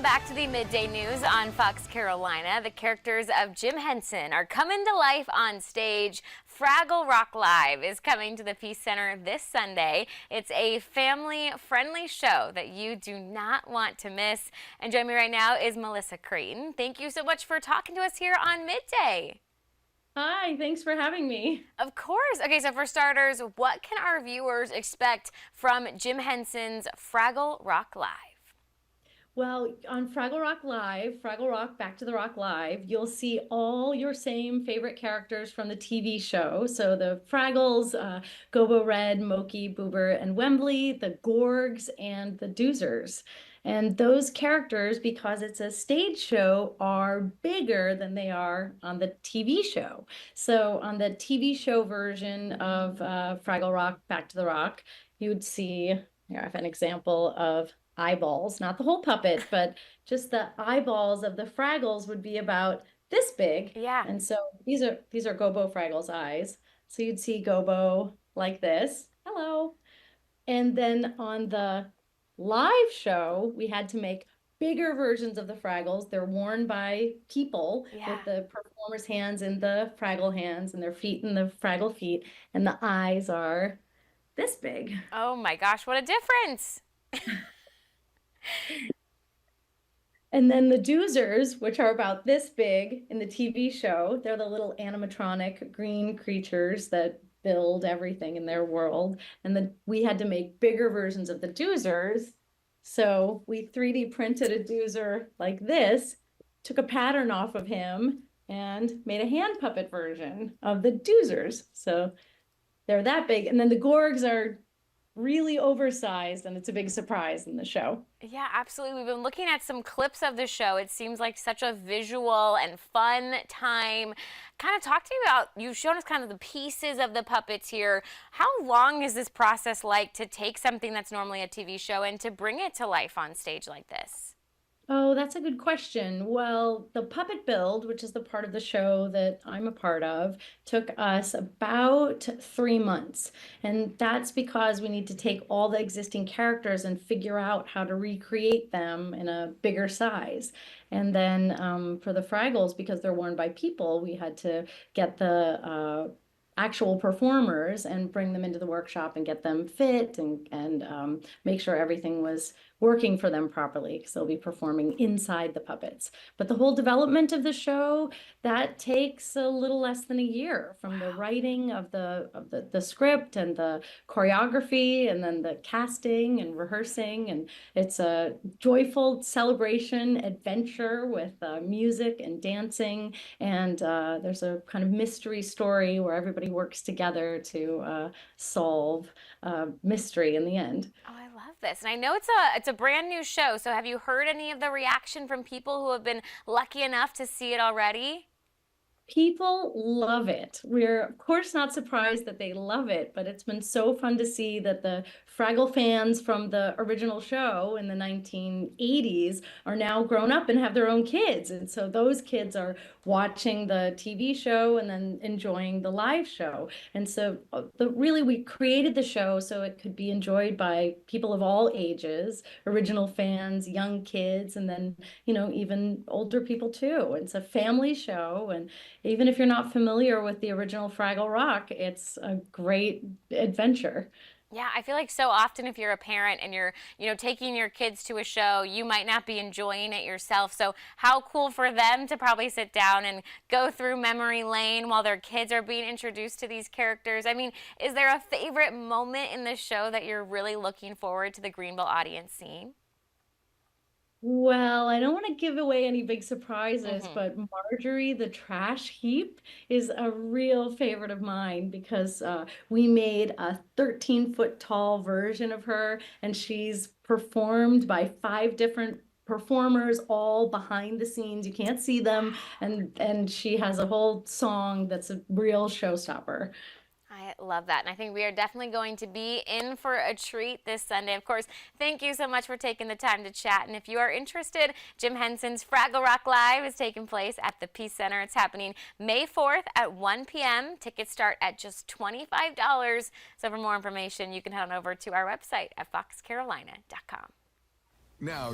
Back to the midday news on Fox Carolina. The characters of Jim Henson are coming to life on stage. Fraggle Rock Live is coming to the Peace Center this Sunday. It's a family-friendly show that you do not want to miss. And joining me right now is Melissa Creighton. Thank you so much for talking to us here on Midday. Hi, thanks for having me. Of course. Okay, so for starters, what can our viewers expect from Jim Henson's Fraggle Rock Live? Well, on Fraggle Rock Live, Fraggle Rock Back to the Rock Live, you'll see all your same favorite characters from the TV show. So the Fraggles, Gobo Red, Moki, Boober, and Wembley, the Gorgs, and the Doozers. And those characters, because it's a stage show, are bigger than they are on the TV show. So on the TV show version of Fraggle Rock Back to the Rock, you would see, here I have an example of eyeballs, not the whole puppet, but just the eyeballs of the Fraggles would be about this big. Yeah. And so these are Gobo Fraggle's eyes. So you'd see Gobo like this. Hello. And then on the live show, we had to make bigger versions of the Fraggles. They're worn by people with the performer's hands in the Fraggle hands and their feet in the Fraggle feet. And the eyes are this big. Oh my gosh, what a difference. And then the Doozers, which are about this big in the TV show, they're the little animatronic green creatures that build everything in their world. And then we had to make bigger versions of the Doozers. So we 3D printed a Doozer like this, took a pattern off of him, and made a hand puppet version of the Doozers. So they're that big. And then the Gorgs are really oversized, and it's a big surprise in the show. Yeah, absolutely. We've been looking at some clips of the show. It seems like such a visual and fun time. Kind of talk to me about, you've shown us kind of the pieces of the puppets here. How long is this process like to take something that's normally a TV show and to bring it to life on stage like this? Oh, that's a good question. Well, the puppet build, which is the part of the show that I'm a part of, took us about 3 months. And that's because we need to take all the existing characters and figure out how to recreate them in a bigger size. And then for the Fraggles, because they're worn by people, we had to get the actual performers and bring them into the workshop and get them fit and make sure everything was working for them properly, because they'll be performing inside the puppets. But the whole development of the show, that takes a little less than a year, from the writing of the script and the choreography and then the casting and rehearsing. And it's a joyful celebration adventure with music and dancing. And there's a kind of mystery story where everybody works together to solve mystery in the end. Oh, I love this. And I know it's a brand new show, so have you heard any of the reaction from people who have been lucky enough to see it already? People love it. We're, of course, not surprised that they love it, but it's been so fun to see that the Fraggle fans from the original show in the 1980s are now grown up and have their own kids. And so those kids are watching the TV show and then enjoying the live show. And so really, we created the show so it could be enjoyed by people of all ages, original fans, young kids, and then, even older people too. It's a family show, and even if you're not familiar with the original Fraggle Rock, it's a great adventure. Yeah, I feel like so often if you're a parent and you're, taking your kids to a show, you might not be enjoying it yourself. So how cool for them to probably sit down and go through memory lane while their kids are being introduced to these characters. I mean, is there a favorite moment in the show that you're really looking forward to the Greenville audience seeing? Well, I don't want to give away any big surprises, but Marjorie the trash heap is a real favorite of mine, because we made a 13-foot tall version of her, and she's performed by 5 different performers all behind the scenes. You can't see them, and she has a whole song that's a real showstopper. I love that. And I think we are definitely going to be in for a treat this Sunday. Of course, thank you so much for taking the time to chat. And if you are interested, Jim Henson's Fraggle Rock Live is taking place at the Peace Center. It's happening May 4th at 1 p.m. Tickets start at just $25. So for more information, you can head on over to our website at foxcarolina.com. Now